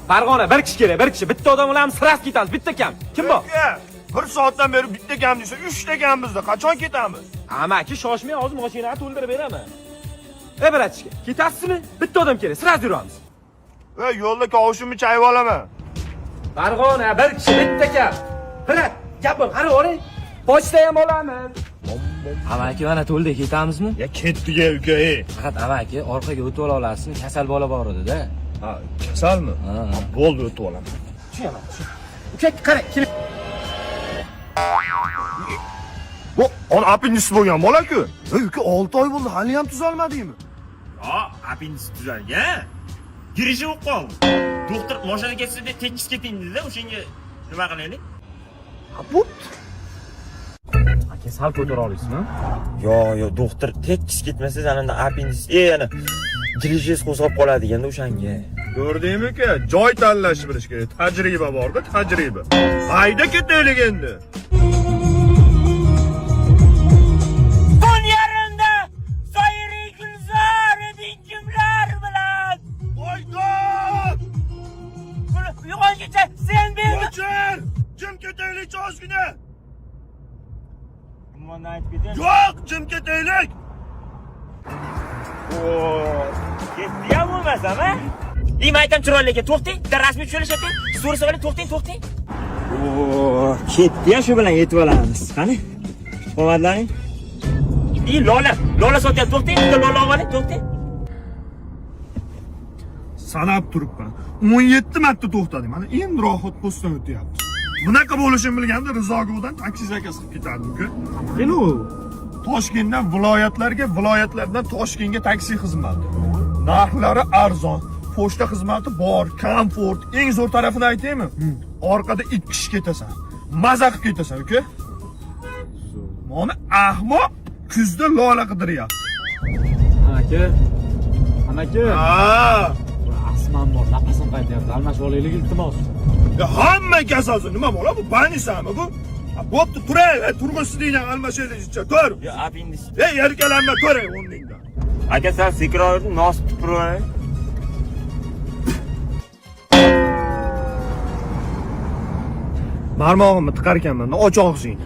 Farg'ona bir kishi kerak, bir kishi. Bitta odam bilan sirasi ketamiz, bitta kam. Kim bu? Bir soatdan beri bitta kam desa, 3 ta kambizda qachon ketamiz? Amaki shoshmay, hozir mashinani to'ldirib beraman. Bratishka, ketasizmi? Bitta odam kerak, sirasi yuramiz. Yo'lda kavushimni chayib olaman. Farg'ona bir kishi, bitta kam. Brat, gapim, qara oling. Pochta ham olamiz. Amaki mana to'ldi, ketamizmi? Ya ketdi-ga uka. Faqat amaki orqaga o'tib ola olasizmi? Kasal bola bor edi-da. Ha, kasalmi? Bo'ldi, o'tib olaman. Tushaman. Uka, qara, kelib. Bu on apendis bo'lgan bola-ku. Uka 6 oy bo'ldi, hali ham tuzalmadingmi? Ha, apendis tuzalgan. Girishi bo'lib qoldi. Doktor mashina ketsa deb tekis keting dedi-da, o'shanga nima qilaylik? Bu Aka, sal ko'tara olasizmi? Yo, doktor tekis ketmasa, ananda apendis, yana girish qo'zg'ab qoladi deganda o'shanga. ko'rdingmi uka? Joy tanlash bilish kerak. Tajriba bor-da, tajriba. Hayda ketaylik endi. Dunyoda Soyiri Gulzor eding kimlar bilan? Voydod! Yo'qolgacha sen men. Qochir! Jim ketaylik ozgina. Mana aytib keting. Yo'q, jim ketaylik. Ketdi ham bo'lmasam-a? Nima aytam chiroyli ekan, to'xting, bitta rasmiy tushirishating. So'rasa bo'ling, to'xting. Ketdi ham shu bilan yetib olamiz. Qani? Qo'matlaring. Lola sotyapti, to'xting, bitta lola oling, to'xting. Sanab turibman. 17 marta to'xtadim. Mana endi rohat postdan o'tyapti. Bunaqa bo'lishini bilganda Rizogovdan taksi zakaz qilib ketardim-ku. Elo, Toshkentdan viloyatlarga, viloyatlardan Toshkentga taksi xizmati. Narxlari arzon, pochta xizmati bor, komfort. Eng zo'r tarafini aytaymi? Orqada 2 kishi ketasan. Maza qilib ketasan, uka. Mana ahmoq kuzda lola qidiryapti. Amaki. Ha! Asman bor, nafasim qaytyapti. Almashib olaylik iltimos. Ya hamma kasalsiz, nima bo'la bu? Banisami bu? Bo'pti, turay, turmushingdan almashaylikcha, tur. Yo, apendis. Erkalanma, turay o'rningdan. Aka, sen sekroyni nosib turay. Barmog'imni tiqar ekanman, och og'zingni.